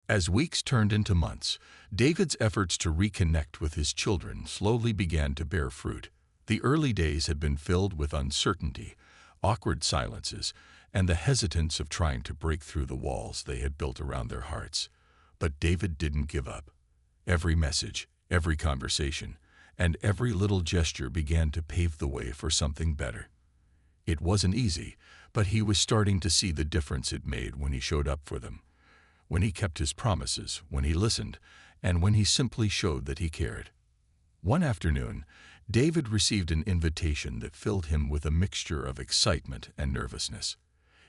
As weeks turned into months, David's efforts to reconnect with his children slowly began to bear fruit. The early days had been filled with uncertainty, awkward silences, and the hesitance of trying to break through the walls they had built around their hearts. But David didn't give up. Every message, every conversation, and every little gesture began to pave the way for something better. It wasn't easy, but he was starting to see the difference it made when he showed up for them, when he kept his promises, when he listened, and when he simply showed that he cared. One afternoon, David received an invitation that filled him with a mixture of excitement and nervousness.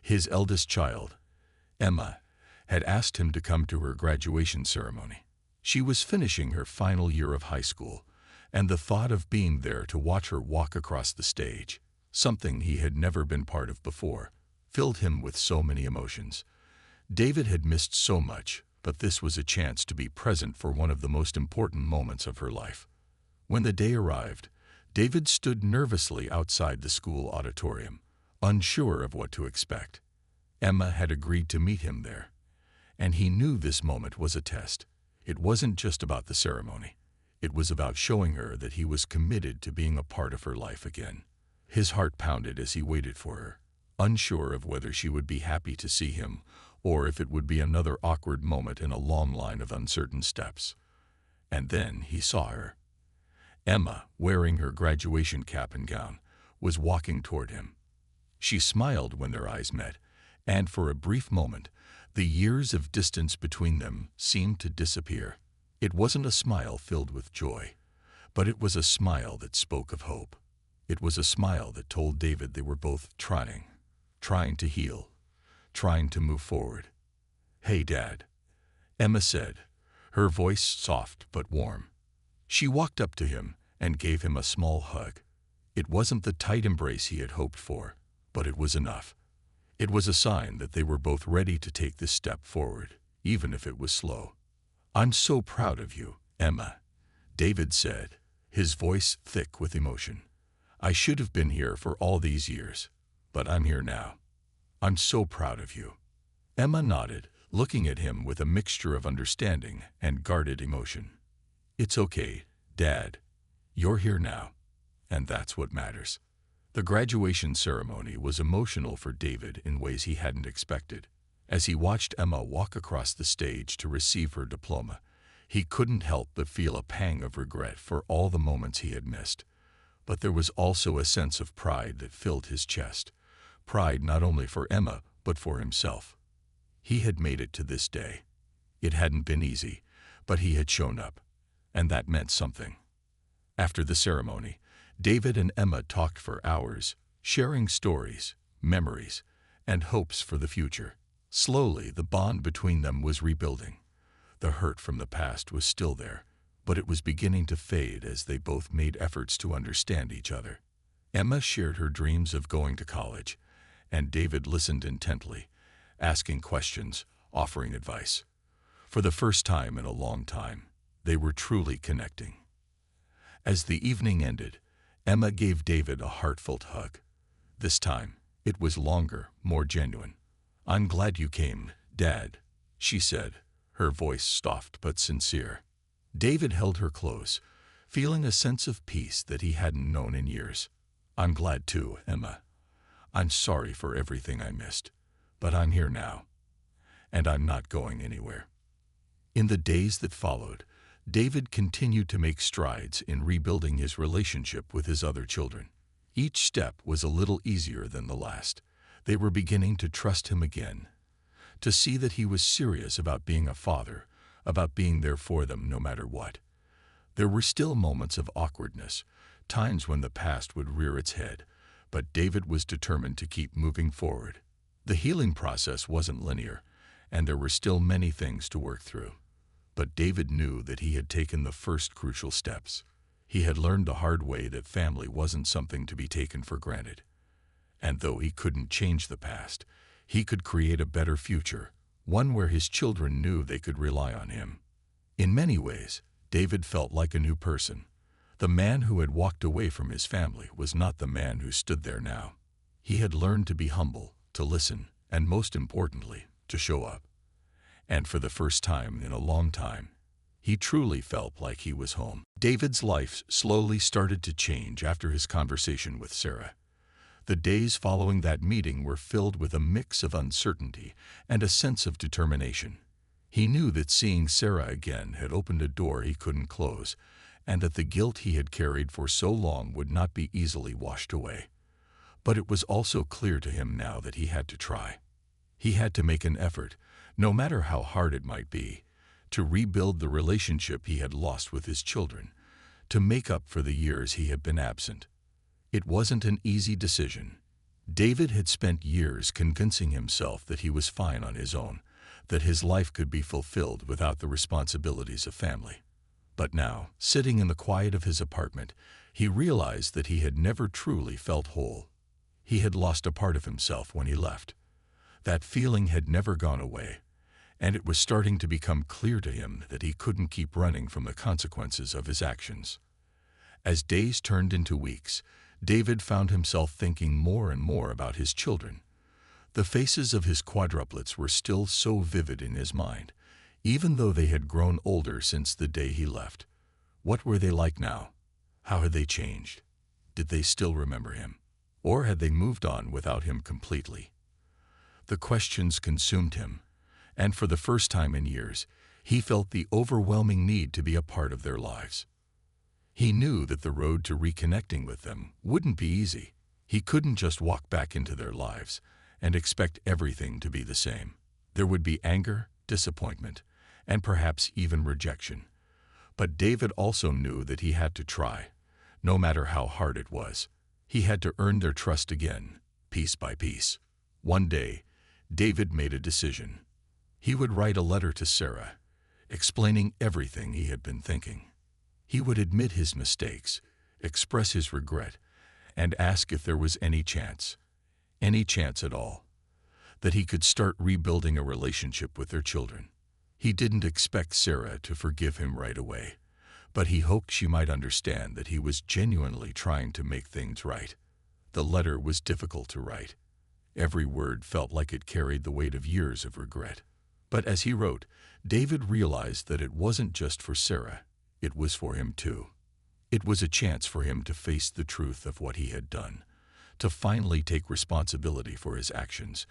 His eldest child, Emma, had asked him to come to her graduation ceremony. She was finishing her final year of high school, and the thought of being there to watch her walk across the stage, something he had never been part of before, filled him with so many emotions. David had missed so much, but this was a chance to be present for one of the most important moments of her life. When the day arrived, David stood nervously outside the school auditorium, unsure of what to expect. Emma had agreed to meet him there, and he knew this moment was a test. It wasn't just about the ceremony. It was about showing her that he was committed to being a part of her life again. His heart pounded as he waited for her, unsure of whether she would be happy to see him or if it would be another awkward moment in a long line of uncertain steps. And then he saw her. Emma, wearing her graduation cap and gown, was walking toward him. She smiled when their eyes met, and for a brief moment, the years of distance between them seemed to disappear. It wasn't a smile filled with joy, but it was a smile that spoke of hope. It was a smile that told David they were both trying to heal, trying to move forward. "Hey, Dad," Emma said, her voice soft but warm. She walked up to him and gave him a small hug. It wasn't the tight embrace he had hoped for, but it was enough. It was a sign that they were both ready to take this step forward, even if it was slow. "I'm so proud of you, Emma," David said, his voice thick with emotion. "I should have been here for all these years, but I'm here now. I'm so proud of you." Emma nodded, looking at him with a mixture of understanding and guarded emotion. "It's okay, Dad. You're here now, and that's what matters." The graduation ceremony was emotional for David in ways he hadn't expected. As he watched Emma walk across the stage to receive her diploma, he couldn't help but feel a pang of regret for all the moments he had missed. But there was also a sense of pride that filled his chest. Pride not only for Emma, but for himself. He had made it to this day. It hadn't been easy, but he had shown up, and that meant something. After the ceremony, David and Emma talked for hours, sharing stories, memories, and hopes for the future. Slowly, the bond between them was rebuilding. The hurt from the past was still there, but it was beginning to fade as they both made efforts to understand each other. Emma shared her dreams of going to college, and David listened intently, asking questions, offering advice. For the first time in a long time, they were truly connecting. As the evening ended, Emma gave David a heartfelt hug. This time, it was longer, more genuine. "I'm glad you came, Dad," she said, her voice soft but sincere. David held her close, feeling a sense of peace that he hadn't known in years. "I'm glad too, Emma. I'm sorry for everything I missed, but I'm here now, and I'm not going anywhere." In the days that followed, David continued to make strides in rebuilding his relationship with his other children. Each step was a little easier than the last. They were beginning to trust him again, to see that he was serious about being a father, about being there for them no matter what. There were still moments of awkwardness, times when the past would rear its head, but David was determined to keep moving forward. The healing process wasn't linear, and there were still many things to work through. But David knew that he had taken the first crucial steps. He had learned the hard way that family wasn't something to be taken for granted. And though he couldn't change the past, he could create a better future, one where his children knew they could rely on him. In many ways, David felt like a new person. The man who had walked away from his family was not the man who stood there now. He had learned to be humble, to listen, and most importantly, to show up. And for the first time in a long time, he truly felt like he was home. David's life slowly started to change after his conversation with Sarah. The days following that meeting were filled with a mix of uncertainty and a sense of determination. He knew that seeing Sarah again had opened a door he couldn't close, and that the guilt he had carried for so long would not be easily washed away. But it was also clear to him now that he had to try. He had to make an effort, no matter how hard it might be, to rebuild the relationship he had lost with his children, to make up for the years he had been absent. It wasn't an easy decision. David had spent years convincing himself that he was fine on his own, that his life could be fulfilled without the responsibilities of family. But now, sitting in the quiet of his apartment, he realized that he had never truly felt whole. He had lost a part of himself when he left. That feeling had never gone away, and it was starting to become clear to him that he couldn't keep running from the consequences of his actions. As days turned into weeks, David found himself thinking more and more about his children. The faces of his quadruplets were still so vivid in his mind, even though they had grown older since the day he left. What were they like now? How had they changed? Did they still remember him? Or had they moved on without him completely? The questions consumed him, and for the first time in years, he felt the overwhelming need to be a part of their lives. He knew that the road to reconnecting with them wouldn't be easy. He couldn't just walk back into their lives and expect everything to be the same. There would be anger, disappointment, and perhaps even rejection. But David also knew that he had to try, no matter how hard it was. He had to earn their trust again, piece by piece. One day, David made a decision. He would write a letter to Sarah, explaining everything he had been thinking. He would admit his mistakes, express his regret, and ask if there was any chance at all, that he could start rebuilding a relationship with their children. He didn't expect Sarah to forgive him right away, but he hoped she might understand that he was genuinely trying to make things right. The letter was difficult to write. Every word felt like it carried the weight of years of regret. But as he wrote, David realized that it wasn't just for Sarah, it was for him too. It was a chance for him to face the truth of what he had done, to finally take responsibility for his actions,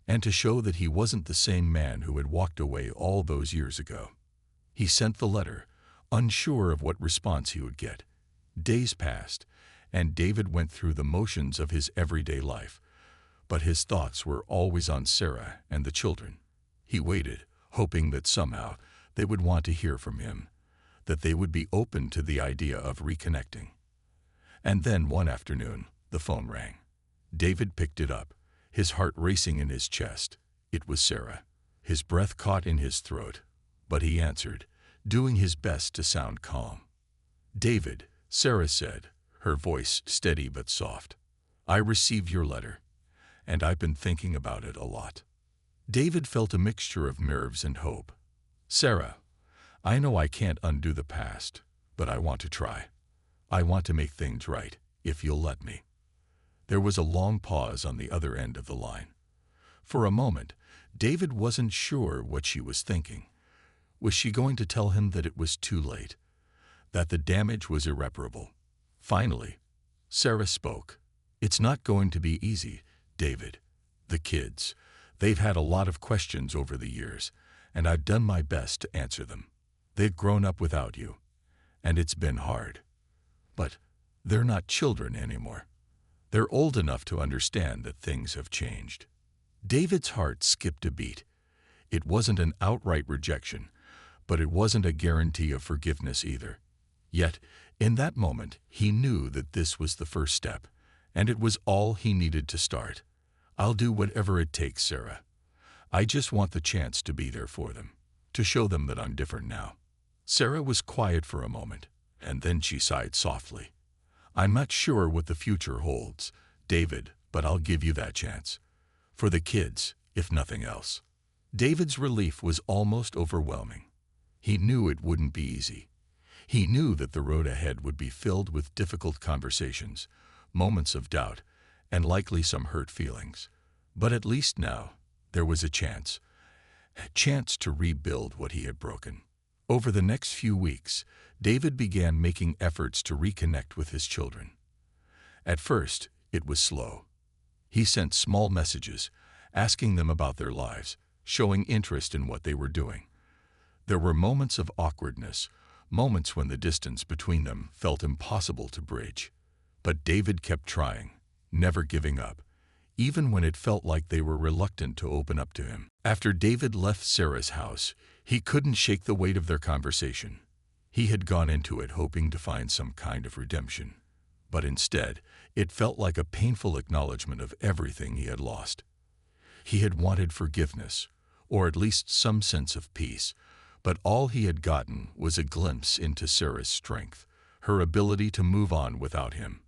and to show that he wasn't the same man who had walked away all those years ago. He sent the letter, unsure of what response he would get. Days passed, and David went through the motions of his everyday life, but his thoughts were always on Sarah and the children. He waited, hoping that somehow they would want to hear from him, that they would be open to the idea of reconnecting. And then one afternoon, the phone rang. David picked it up, his heart racing in his chest. It was Sarah. His breath caught in his throat, but he answered, doing his best to sound calm. "David," Sarah said, her voice steady but soft. "I received your letter, and I've been thinking about it a lot." David felt a mixture of nerves and hope. "Sarah, I know I can't undo the past, but I want to try. I want to make things right, if you'll let me." There was a long pause on the other end of the line. For a moment, David wasn't sure what she was thinking. Was she going to tell him that it was too late, that the damage was irreparable? Finally, Sarah spoke. "It's not going to be easy, David. The kids, they've had a lot of questions over the years, and I've done my best to answer them. They've grown up without you, and it's been hard. But they're not children anymore. They're old enough to understand that things have changed." David's heart skipped a beat. It wasn't an outright rejection, but it wasn't a guarantee of forgiveness either. Yet, in that moment, he knew that this was the first step, and it was all he needed to start. "I'll do whatever it takes, Sarah. I just want the chance to be there for them, to show them that I'm different now." Sarah was quiet for a moment, and then she sighed softly. "I'm not sure what the future holds, David, but I'll give you that chance. For the kids, if nothing else." David's relief was almost overwhelming. He knew it wouldn't be easy. He knew that the road ahead would be filled with difficult conversations, moments of doubt, and likely some hurt feelings. But at least now, there was a chance. a chance to rebuild what he had broken. Over the next few weeks, David began making efforts to reconnect with his children. At first, it was slow. He sent small messages, asking them about their lives, showing interest in what they were doing. There were moments of awkwardness, moments when the distance between them felt impossible to bridge. But David kept trying, never giving up, even when it felt like they were reluctant to open up to him. After David left Sarah's house, he couldn't shake the weight of their conversation. He had gone into it hoping to find some kind of redemption. But instead, it felt like a painful acknowledgement of everything he had lost. He had wanted forgiveness, or at least some sense of peace, but all he had gotten was a glimpse into Sarah's strength, her ability to move on without him.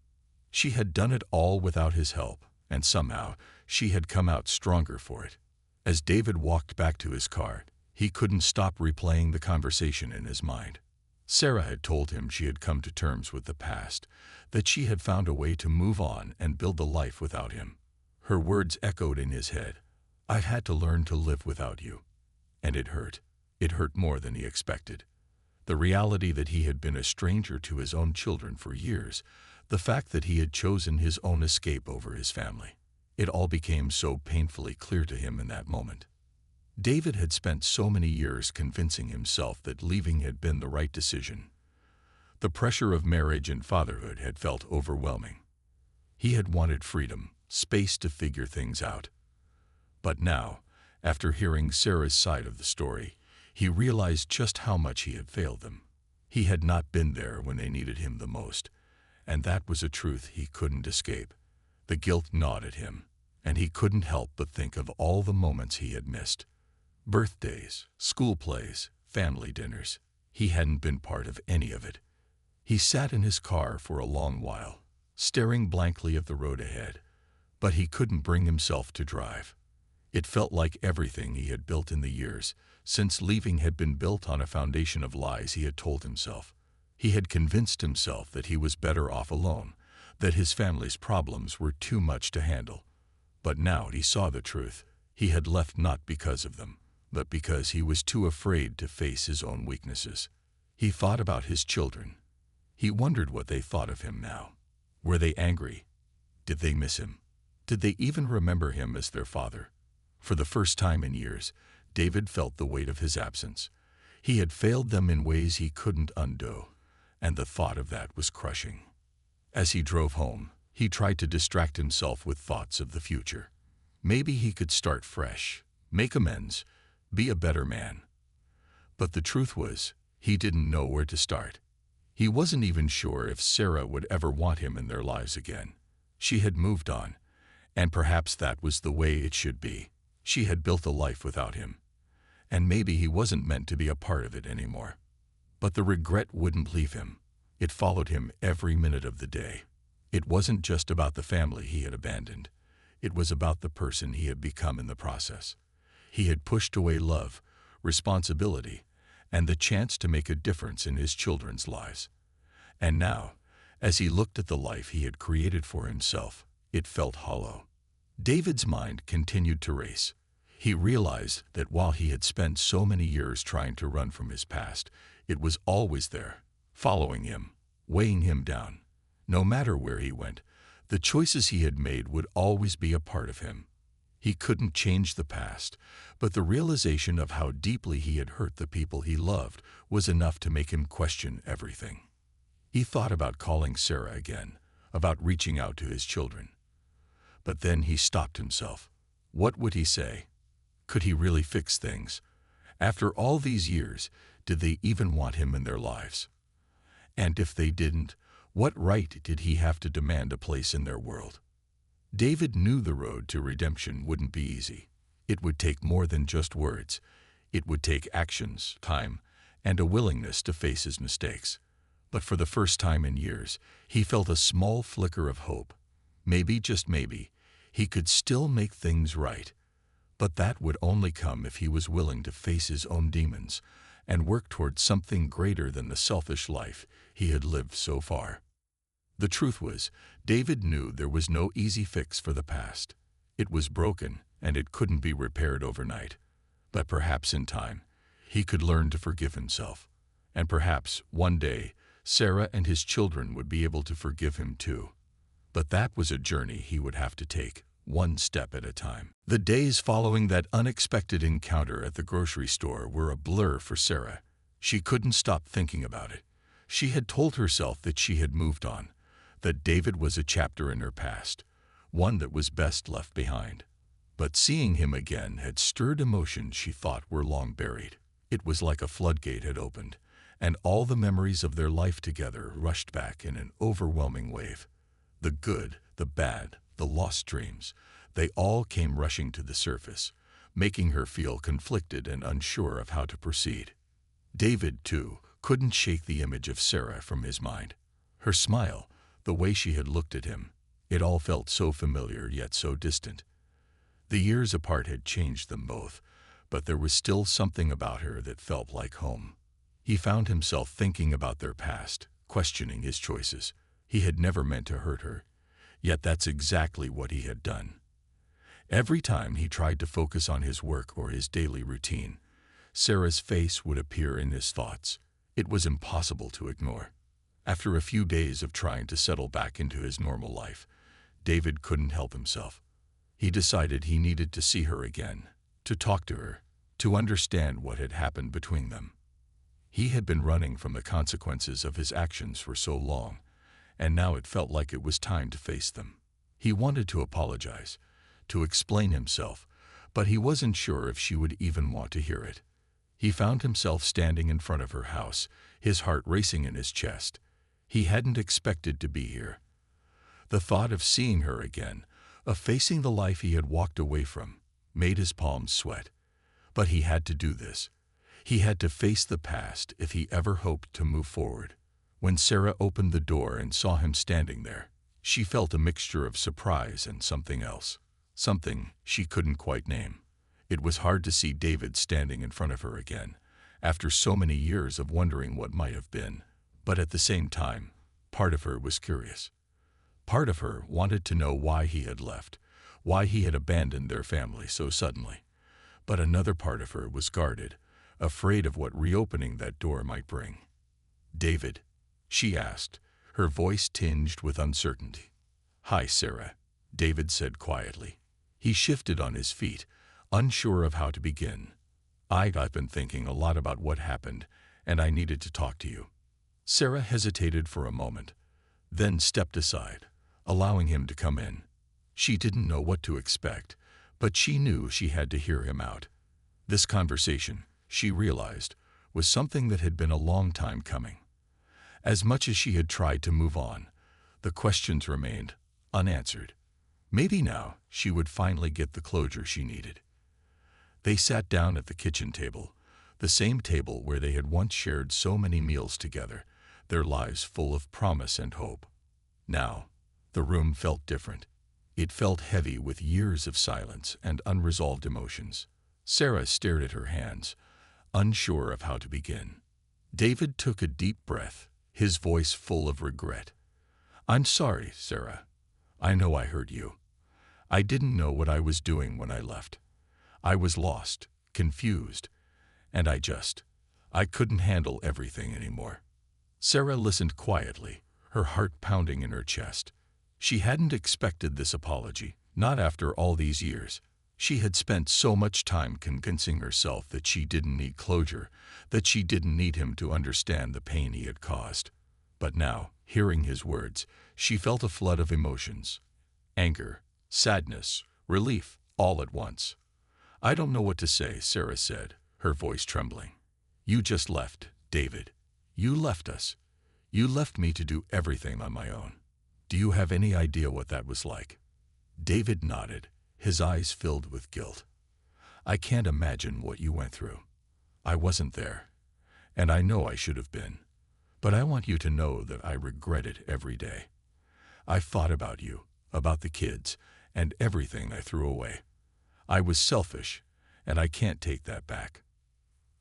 She had done it all without his help, and somehow she had come out stronger for it. As David walked back to his car, he couldn't stop replaying the conversation in his mind. Sarah had told him she had come to terms with the past, that she had found a way to move on and build a life without him. Her words echoed in his head. "I've had to learn to live without you." And it hurt. It hurt more than he expected. The reality that he had been a stranger to his own children for years, the fact that he had chosen his own escape over his family. It all became so painfully clear to him in that moment. David had spent so many years convincing himself that leaving had been the right decision. The pressure of marriage and fatherhood had felt overwhelming. He had wanted freedom, space to figure things out. But now, after hearing Sarah's side of the story, he realized just how much he had failed them. He had not been there when they needed him the most, and that was a truth he couldn't escape. The guilt gnawed at him, and he couldn't help but think of all the moments he had missed. Birthdays, school plays, family dinners. He hadn't been part of any of it. He sat in his car for a long while, staring blankly at the road ahead, but he couldn't bring himself to drive. It felt like everything he had built in the years since leaving had been built on a foundation of lies he had told himself. He had convinced himself that he was better off alone, that his family's problems were too much to handle. But now he saw the truth. He had left not because of them, but because he was too afraid to face his own weaknesses. He thought about his children. He wondered what they thought of him now. Were they angry? Did they miss him? Did they even remember him as their father? For the first time in years, David felt the weight of his absence. He had failed them in ways he couldn't undo, and the thought of that was crushing. As he drove home, he tried to distract himself with thoughts of the future. Maybe he could start fresh, make amends, be a better man. But the truth was, he didn't know where to start. He wasn't even sure if Sarah would ever want him in their lives again. She had moved on, and perhaps that was the way it should be. She had built a life without him, and maybe he wasn't meant to be a part of it anymore. But the regret wouldn't leave him. It followed him every minute of the day. It wasn't just about the family he had abandoned. It was about the person he had become in the process. He had pushed away love, responsibility, and the chance to make a difference in his children's lives. And now, as he looked at the life he had created for himself, it felt hollow. David's mind continued to race. He realized that while he had spent so many years trying to run from his past, it was always there, following him, weighing him down. No matter where he went, the choices he had made would always be a part of him. He couldn't change the past, but the realization of how deeply he had hurt the people he loved was enough to make him question everything. He thought about calling Sarah again, about reaching out to his children. But then he stopped himself. What would he say? Could he really fix things? After all these years, did they even want him in their lives? And if they didn't, what right did he have to demand a place in their world? David knew the road to redemption wouldn't be easy. It would take more than just words. It would take actions, time, and a willingness to face his mistakes. But for the first time in years, he felt a small flicker of hope. Maybe, just maybe, he could still make things right. But that would only come if he was willing to face his own demons and work towards something greater than the selfish life he had lived so far. The truth was, David knew there was no easy fix for the past. It was broken, and it couldn't be repaired overnight. But perhaps in time, he could learn to forgive himself. And perhaps, one day, Sarah and his children would be able to forgive him too. But that was a journey he would have to take, one step at a time. The days following that unexpected encounter at the grocery store were a blur for Sarah. She couldn't stop thinking about it. She had told herself that she had moved on, that David was a chapter in her past, one that was best left behind. But seeing him again had stirred emotions she thought were long buried. It was like a floodgate had opened, and all the memories of their life together rushed back in an overwhelming wave. The good, the bad, the lost dreams, they all came rushing to the surface, making her feel conflicted and unsure of how to proceed. David, too, couldn't shake the image of Sarah from his mind. Her smile, the way she had looked at him, it all felt so familiar yet so distant. The years apart had changed them both, but there was still something about her that felt like home. He found himself thinking about their past, questioning his choices. He had never meant to hurt her, yet that's exactly what he had done. Every time he tried to focus on his work or his daily routine, Sarah's face would appear in his thoughts. It was impossible to ignore. After a few days of trying to settle back into his normal life, David couldn't help himself. He decided he needed to see her again, to talk to her, to understand what had happened between them. He had been running from the consequences of his actions for so long, and now it felt like it was time to face them. He wanted to apologize, to explain himself, but he wasn't sure if she would even want to hear it. He found himself standing in front of her house, his heart racing in his chest. He hadn't expected to be here. The thought of seeing her again, of facing the life he had walked away from, made his palms sweat. But he had to do this. He had to face the past if he ever hoped to move forward. When Sarah opened the door and saw him standing there, she felt a mixture of surprise and something else, something she couldn't quite name. It was hard to see David standing in front of her again, after so many years of wondering what might have been. But at the same time, part of her was curious. Part of her wanted to know why he had left, why he had abandoned their family so suddenly. But another part of her was guarded, afraid of what reopening that door might bring. "David?" she asked, her voice tinged with uncertainty. "Hi, Sarah," David said quietly. He shifted on his feet, unsure of how to begin. "I've been thinking a lot about what happened, and I needed to talk to you." Sarah hesitated for a moment, then stepped aside, allowing him to come in. She didn't know what to expect, but she knew she had to hear him out. This conversation, she realized, was something that had been a long time coming. As much as she had tried to move on, the questions remained unanswered. Maybe now she would finally get the closure she needed. They sat down at the kitchen table, the same table where they had once shared so many meals together, their lives full of promise and hope. Now, the room felt different. It felt heavy with years of silence and unresolved emotions. Sarah stared at her hands, unsure of how to begin. David took a deep breath, his voice full of regret. "I'm sorry, Sarah. I know I hurt you. I didn't know what I was doing when I left. I was lost, confused, and I couldn't handle everything anymore." Sarah listened quietly, her heart pounding in her chest. She hadn't expected this apology, not after all these years. She had spent so much time convincing herself that she didn't need closure, that she didn't need him to understand the pain he had caused. But now, hearing his words, she felt a flood of emotions. Anger, sadness, relief, all at once. "I don't know what to say," Sarah said, her voice trembling. "You just left, David. You left us. You left me to do everything on my own. Do you have any idea what that was like?" David nodded, his eyes filled with guilt. "I can't imagine what you went through. I wasn't there, and I know I should have been. But I want you to know that I regret it every day. I thought about you, about the kids, and everything I threw away. I was selfish, and I can't take that back."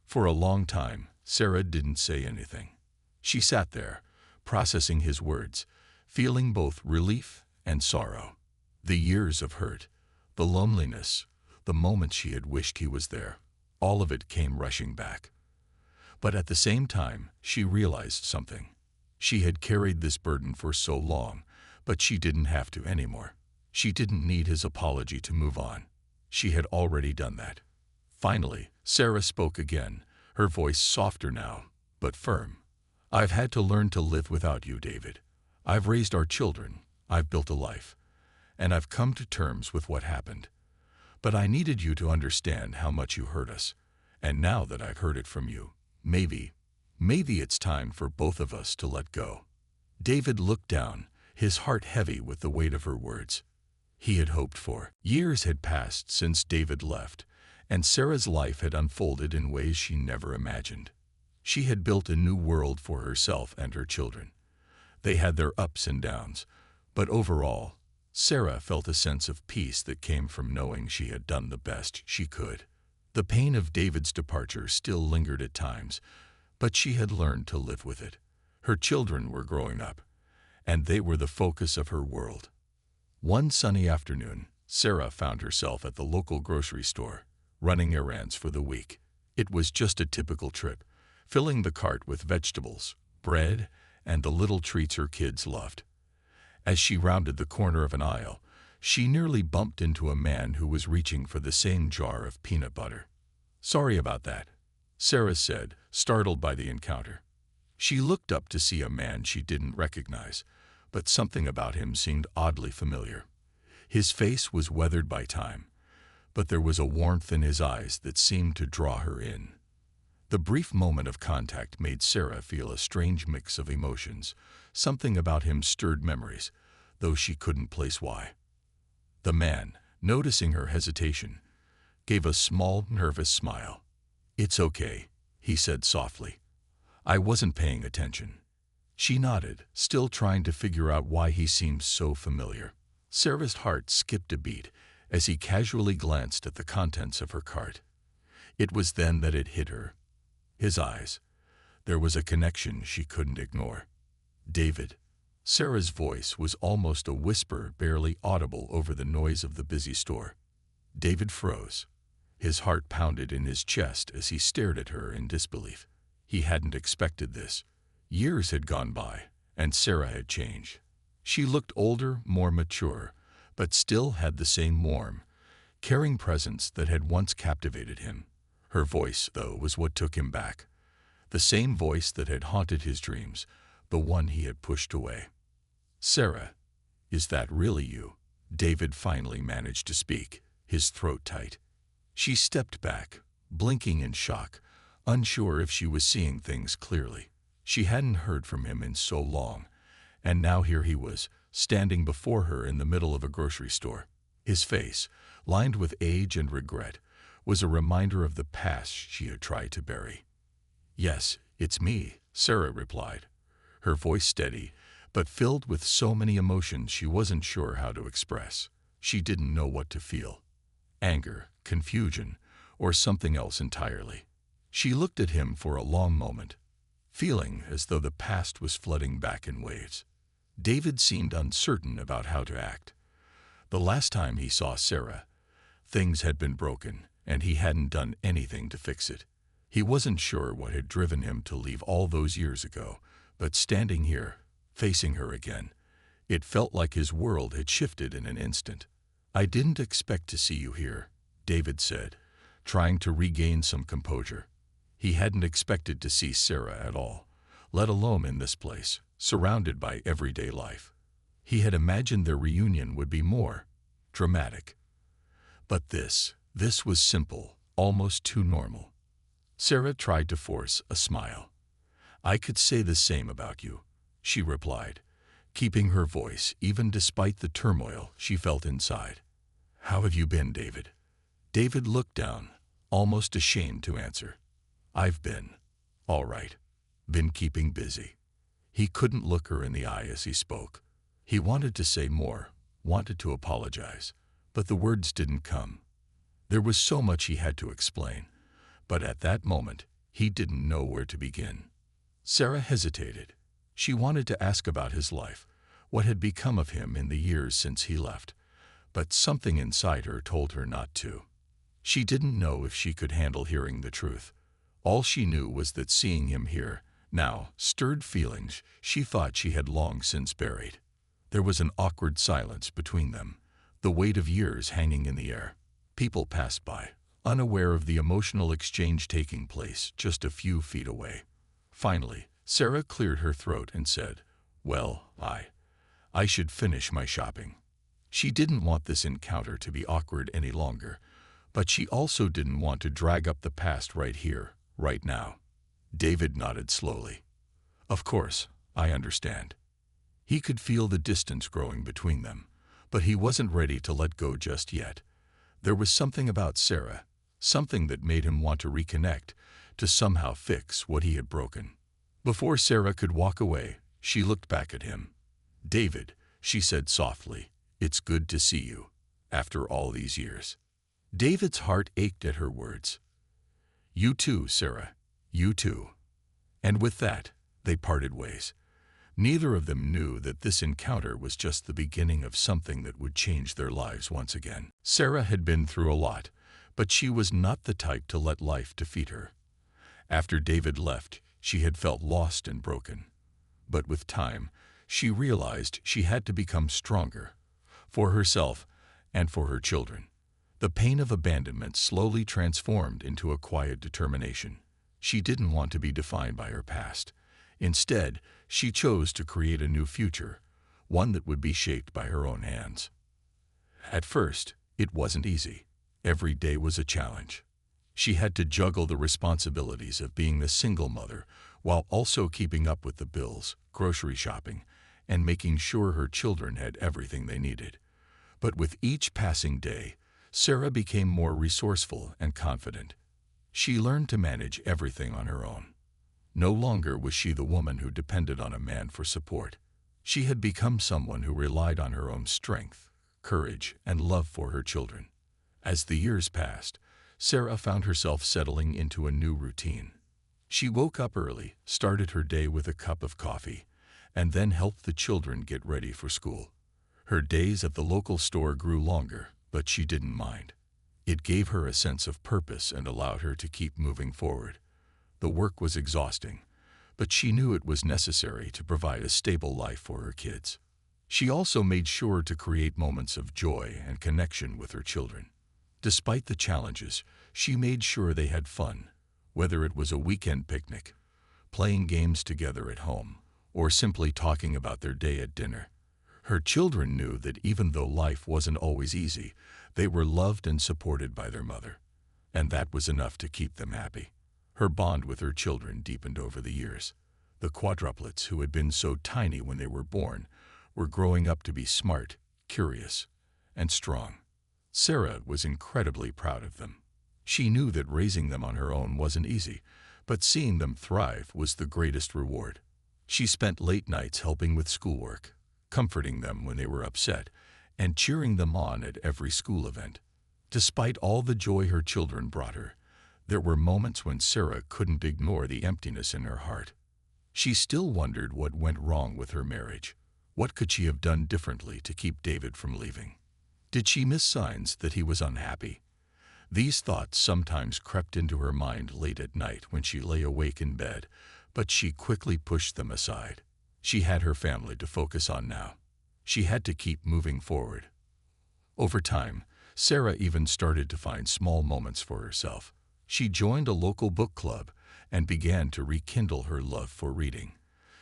For a long time, Sarah didn't say anything. She sat there, processing his words, feeling both relief and sorrow. The years of hurt, the loneliness, the moments she had wished he was there, All of it came rushing back. But at the same time, she realized something. She had carried this burden for so long, but she didn't have to anymore. She didn't need his apology to move on. She had already done that. Finally, Sarah spoke again, her voice softer now, but firm. I've had to learn to live without you, David. I've raised our children, I've built a life, and I've come to terms with what happened. But I needed you to understand how much you hurt us, and now that I've heard it from you, maybe it's time for both of us to let go. David looked down, his heart heavy with the weight of her words. He had hoped for. Years had passed since David left, and Sarah's life had unfolded in ways she never imagined. She had built a new world for herself and her children. They had their ups and downs, but overall, Sarah felt a sense of peace that came from knowing she had done the best she could. The pain of David's departure still lingered at times, but she had learned to live with it. Her children were growing up, and they were the focus of her world. One sunny afternoon, Sarah found herself at the local grocery store, running errands for the week. It was just a typical trip, filling the cart with vegetables, bread, and the little treats her kids loved. As she rounded the corner of an aisle, she nearly bumped into a man who was reaching for the same jar of peanut butter. "Sorry about that," Sarah said, startled by the encounter. She looked up to see a man she didn't recognize, but something about him seemed oddly familiar. His face was weathered by time, but there was a warmth in his eyes that seemed to draw her in. The brief moment of contact made Sarah feel a strange mix of emotions. Something about him stirred memories, though she couldn't place why. The man, noticing her hesitation, gave a small, nervous smile. "It's okay," he said softly. "I wasn't paying attention." She nodded, still trying to figure out why he seemed so familiar. Sarah's heart skipped a beat as he casually glanced at the contents of her cart. It was then that it hit her. His eyes. There was a connection she couldn't ignore. "David." Sarah's voice was almost a whisper, barely audible over the noise of the busy store. David froze. His heart pounded in his chest as he stared at her in disbelief. He hadn't expected this. Years had gone by, and Sarah had changed. She looked older, more mature, but still had the same warm, caring presence that had once captivated him. Her voice, though, was what took him back. The same voice that had haunted his dreams, the one he had pushed away. "Sarah, is that really you?" David finally managed to speak, his throat tight. She stepped back, blinking in shock, unsure if she was seeing things clearly. She hadn't heard from him in so long, and now here he was, standing before her in the middle of a grocery store. His face, lined with age and regret, was a reminder of the past she had tried to bury. "Yes, it's me," Sarah replied, her voice steady, but filled with so many emotions she wasn't sure how to express. She didn't know what to feel. Anger, confusion, or something else entirely. She looked at him for a long moment, feeling as though the past was flooding back in waves. David seemed uncertain about how to act. The last time he saw Sarah, things had been broken, and he hadn't done anything to fix it. He wasn't sure what had driven him to leave all those years ago, but standing here, facing her again, it felt like his world had shifted in an instant. "I didn't expect to see you here," David said, trying to regain some composure. He hadn't expected to see Sarah at all, let alone in this place, surrounded by everyday life. He had imagined their reunion would be more dramatic. But this was simple, almost too normal. Sarah tried to force a smile. "I could say the same about you," she replied, keeping her voice even despite the turmoil she felt inside. "How have you been, David?" David looked down, almost ashamed to answer. "I've been all right. Been keeping busy." He couldn't look her in the eye as he spoke. He wanted to say more, wanted to apologize, but the words didn't come. There was so much he had to explain, but at that moment, he didn't know where to begin. Sarah hesitated. She wanted to ask about his life, what had become of him in the years since he left, but something inside her told her not to. She didn't know if she could handle hearing the truth. All she knew was that seeing him here, now, stirred feelings she thought she had long since buried. There was an awkward silence between them, the weight of years hanging in the air. People passed by, unaware of the emotional exchange taking place just a few feet away. Finally, Sarah cleared her throat and said, "Well, I should finish my shopping." She didn't want this encounter to be awkward any longer, but she also didn't want to drag up the past right here, right now. David nodded slowly. "Of course, I understand." He could feel the distance growing between them, but he wasn't ready to let go just yet. There was something about Sarah, something that made him want to reconnect, to somehow fix what he had broken. Before Sarah could walk away, she looked back at him. "David," she said softly, "it's good to see you, after all these years." David's heart ached at her words. "You too, Sarah, you too." And with that, they parted ways. Neither of them knew that this encounter was just the beginning of something that would change their lives once again. Sarah had been through a lot, but she was not the type to let life defeat her. After David left, she had felt lost and broken. But with time, she realized she had to become stronger, for herself and for her children. The pain of abandonment slowly transformed into a quiet determination. She didn't want to be defined by her past. Instead, she chose to create a new future, one that would be shaped by her own hands. At first, it wasn't easy. Every day was a challenge. She had to juggle the responsibilities of being the single mother while also keeping up with the bills, grocery shopping, and making sure her children had everything they needed. But with each passing day, Sarah became more resourceful and confident. She learned to manage everything on her own. No longer was she the woman who depended on a man for support. She had become someone who relied on her own strength, courage, and love for her children. As the years passed, Sarah found herself settling into a new routine. She woke up early, started her day with a cup of coffee, and then helped the children get ready for school. Her days at the local store grew longer, but she didn't mind. It gave her a sense of purpose and allowed her to keep moving forward. The work was exhausting, but she knew it was necessary to provide a stable life for her kids. She also made sure to create moments of joy and connection with her children. Despite the challenges, she made sure they had fun, whether it was a weekend picnic, playing games together at home, or simply talking about their day at dinner. Her children knew that even though life wasn't always easy, they were loved and supported by their mother, and that was enough to keep them happy. Her bond with her children deepened over the years. The quadruplets, who had been so tiny when they were born, were growing up to be smart, curious, and strong. Sarah was incredibly proud of them. She knew that raising them on her own wasn't easy, but seeing them thrive was the greatest reward. She spent late nights helping with schoolwork, comforting them when they were upset, and cheering them on at every school event. Despite all the joy her children brought her, there were moments when Sarah couldn't ignore the emptiness in her heart. She still wondered what went wrong with her marriage. What could she have done differently to keep David from leaving? Did she miss signs that he was unhappy? These thoughts sometimes crept into her mind late at night when she lay awake in bed, but she quickly pushed them aside. She had her family to focus on now. She had to keep moving forward. Over time, Sarah even started to find small moments for herself. She joined a local book club and began to rekindle her love for reading,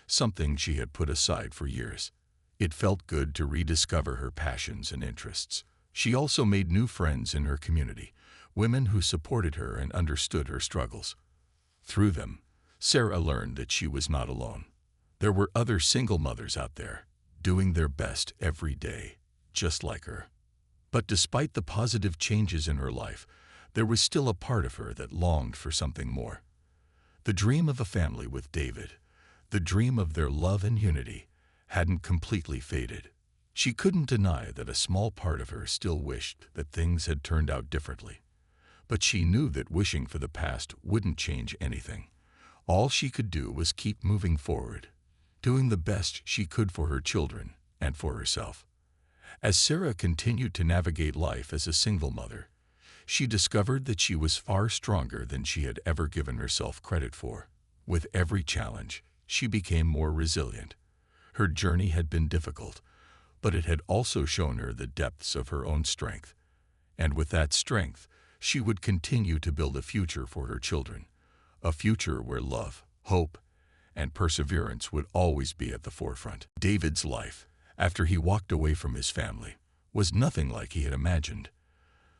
something she had put aside for years. It felt good to rediscover her passions and interests. She also made new friends in her community, women who supported her and understood her struggles. Through them, Sarah learned that she was not alone. There were other single mothers out there, doing their best every day, just like her. But despite the positive changes in her life, there was still a part of her that longed for something more. The dream of a family with David, the dream of their love and unity, hadn't completely faded. She couldn't deny that a small part of her still wished that things had turned out differently. But she knew that wishing for the past wouldn't change anything. All she could do was keep moving forward, doing the best she could for her children and for herself. As Sarah continued to navigate life as a single mother, she discovered that she was far stronger than she had ever given herself credit for. With every challenge, she became more resilient. Her journey had been difficult, but it had also shown her the depths of her own strength. And with that strength, she would continue to build a future for her children, a future where love, hope, and perseverance would always be at the forefront. David's life, after he walked away from his family, was nothing like he had imagined.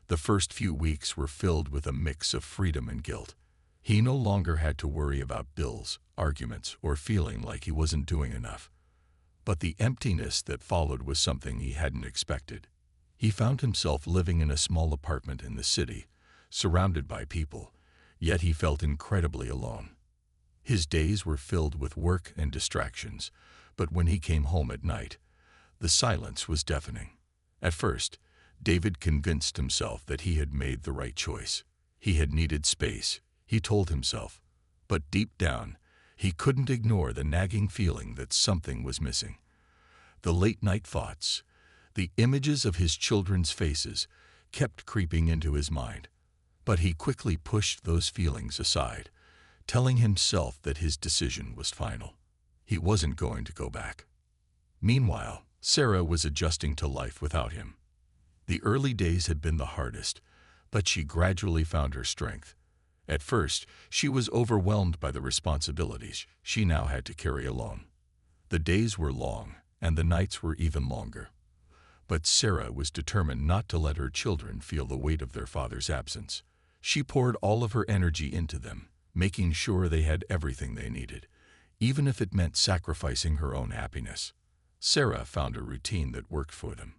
The first few weeks were filled with a mix of freedom and guilt. He no longer had to worry about bills, arguments, or feeling like he wasn't doing enough. But the emptiness that followed was something he hadn't expected. He found himself living in a small apartment in the city, surrounded by people, yet he felt incredibly alone. His days were filled with work and distractions, but when he came home at night, the silence was deafening. At first, David convinced himself that he had made the right choice. He had needed space, he told himself, but deep down, he couldn't ignore the nagging feeling that something was missing. The late-night thoughts, the images of his children's faces, kept creeping into his mind, but he quickly pushed those feelings aside, telling himself that his decision was final. He wasn't going to go back. Meanwhile, Sarah was adjusting to life without him. The early days had been the hardest, but she gradually found her strength. At first, she was overwhelmed by the responsibilities she now had to carry alone. The days were long, and the nights were even longer. But Sarah was determined not to let her children feel the weight of their father's absence. She poured all of her energy into them, making sure they had everything they needed, even if it meant sacrificing her own happiness. Sarah found a routine that worked for them.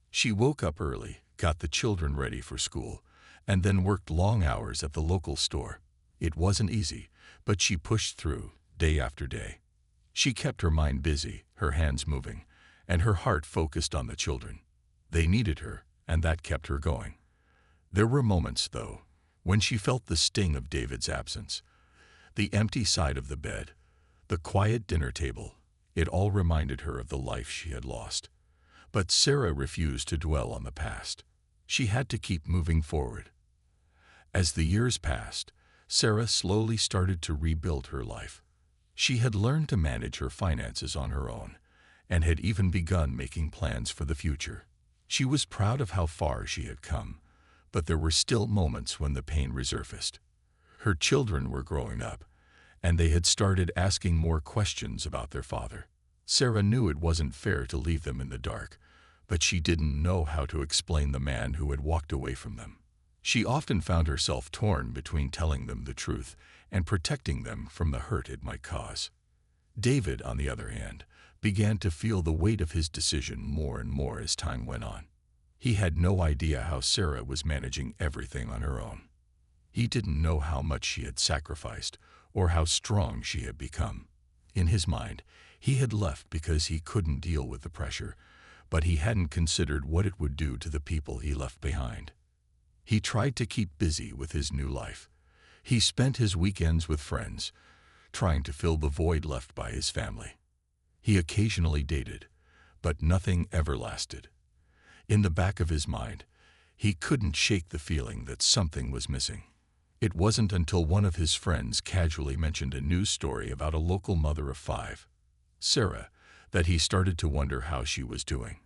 She woke up early, got the children ready for school, and then worked long hours at the local store. It wasn't easy, but she pushed through, day after day. She kept her mind busy, her hands moving, and her heart focused on the children. They needed her, and that kept her going. There were moments, though, when she felt the sting of David's absence. The empty side of the bed, the quiet dinner table, it all reminded her of the life she had lost. But Sarah refused to dwell on the past. She had to keep moving forward. As the years passed, Sarah slowly started to rebuild her life. She had learned to manage her finances on her own, and had even begun making plans for the future. She was proud of how far she had come, but there were still moments when the pain resurfaced. Her children were growing up, and they had started asking more questions about their father. Sarah knew it wasn't fair to leave them in the dark, but she didn't know how to explain the man who had walked away from them. She often found herself torn between telling them the truth and protecting them from the hurt it might cause. David, on the other hand, began to feel the weight of his decision more and more as time went on. He had no idea how Sarah was managing everything on her own. He didn't know how much she had sacrificed or how strong she had become. In his mind, he had left because he couldn't deal with the pressure, but he hadn't considered what it would do to the people he left behind. He tried to keep busy with his new life. He spent his weekends with friends, trying to fill the void left by his family. He occasionally dated, but nothing ever lasted. In the back of his mind, he couldn't shake the feeling that something was missing. It wasn't until one of his friends casually mentioned a news story about a local mother of 5, Sarah, that he started to wonder how she was doing.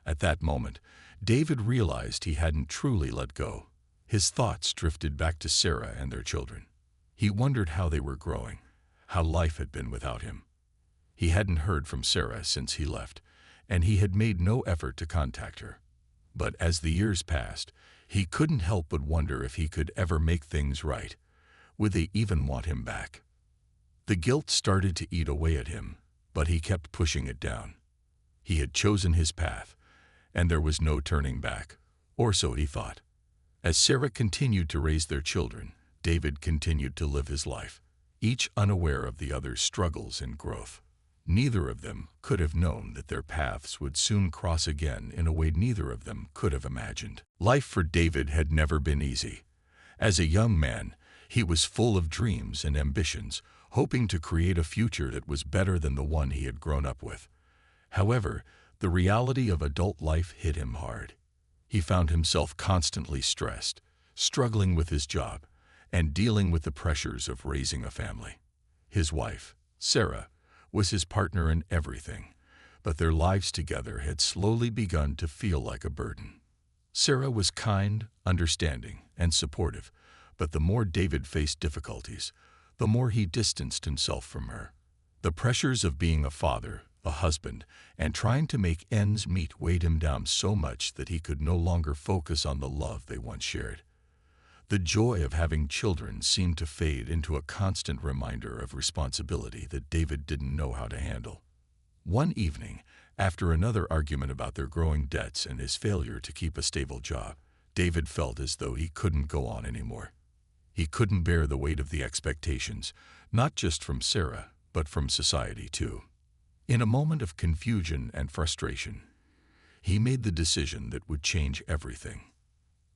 At that moment, David realized he hadn't truly let go. His thoughts drifted back to Sarah and their children. He wondered how they were growing, how life had been without him. He hadn't heard from Sarah since he left, and he had made no effort to contact her. But as the years passed, he couldn't help but wonder if he could ever make things right. Would they even want him back? The guilt started to eat away at him, but he kept pushing it down. He had chosen his path, and there was no turning back, or so he thought. As Sarah continued to raise their children, David continued to live his life, each unaware of the other's struggles and growth. Neither of them could have known that their paths would soon cross again in a way neither of them could have imagined. Life for David had never been easy. As a young man, he was full of dreams and ambitions, hoping to create a future that was better than the one he had grown up with. However, the reality of adult life hit him hard. He found himself constantly stressed, struggling with his job, and dealing with the pressures of raising a family. His wife, Sarah, was his partner in everything, but their lives together had slowly begun to feel like a burden. Sarah was kind, understanding, and supportive, but the more David faced difficulties, the more he distanced himself from her. The pressures of being a father, a husband, and trying to make ends meet weighed him down so much that he could no longer focus on the love they once shared. The joy of having children seemed to fade into a constant reminder of responsibility that David didn't know how to handle. One evening, after another argument about their growing debts and his failure to keep a stable job, David felt as though he couldn't go on anymore. He couldn't bear the weight of the expectations, not just from Sarah, but from society too. In a moment of confusion and frustration, he made the decision that would change everything.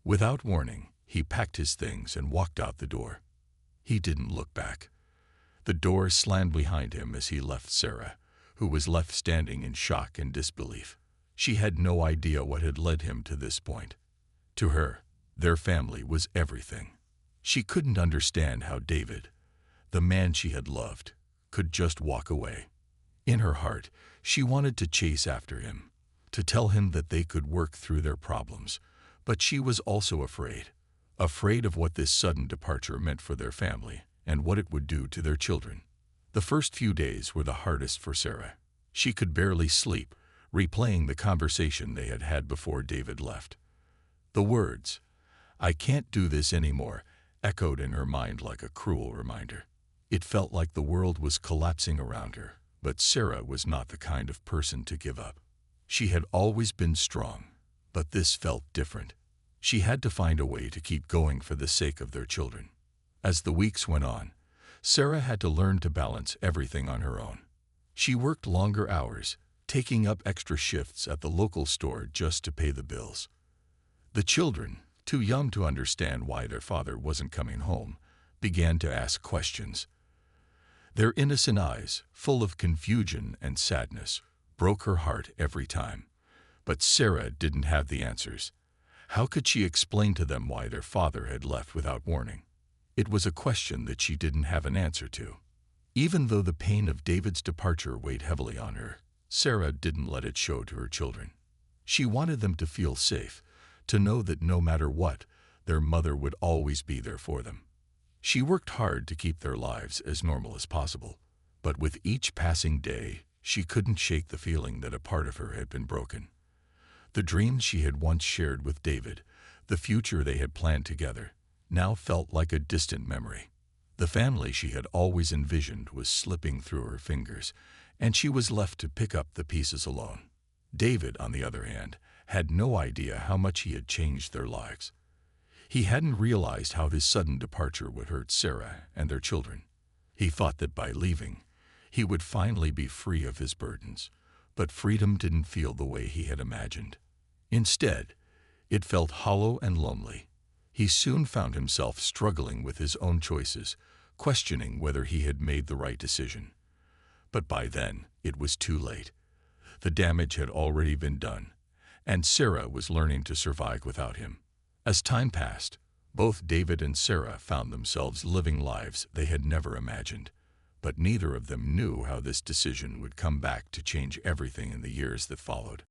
Without warning, he packed his things and walked out the door. He didn't look back. The door slammed behind him as he left Sarah, who was left standing in shock and disbelief. She had no idea what had led him to this point. To her, their family was everything. She couldn't understand how David, the man she had loved, could just walk away. In her heart, she wanted to chase after him, to tell him that they could work through their problems, but she was also afraid of what this sudden departure meant for their family and what it would do to their children. The first few days were the hardest for Sarah. She could barely sleep, replaying the conversation they had had before David left. The words, "I can't do this anymore," echoed in her mind like a cruel reminder. It felt like the world was collapsing around her, but Sarah was not the kind of person to give up. She had always been strong, but this felt different. She had to find a way to keep going for the sake of their children. As the weeks went on, Sarah had to learn to balance everything on her own. She worked longer hours, taking up extra shifts at the local store just to pay the bills. The children, too young to understand why their father wasn't coming home, began to ask questions. Their innocent eyes, full of confusion and sadness, broke her heart every time. But Sarah didn't have the answers. How could she explain to them why their father had left without warning? It was a question that she didn't have an answer to. Even though the pain of David's departure weighed heavily on her, Sarah didn't let it show to her children. She wanted them to feel safe, to know that no matter what, their mother would always be there for them. She worked hard to keep their lives as normal as possible, but with each passing day, she couldn't shake the feeling that a part of her had been broken. The dreams she had once shared with David, the future they had planned together, now felt like a distant memory. The family she had always envisioned was slipping through her fingers, and she was left to pick up the pieces alone. David, on the other hand, had no idea how much he had changed their lives. He hadn't realized how his sudden departure would hurt Sarah and their children. He thought that by leaving, he would finally be free of his burdens, but freedom didn't feel the way he had imagined. Instead, it felt hollow and lonely. He soon found himself struggling with his own choices, questioning whether he had made the right decision. But by then, it was too late. The damage had already been done, and Sarah was learning to survive without him. As time passed, both David and Sarah found themselves living lives they had never imagined, but neither of them knew how this decision would come back to change everything in the years that followed.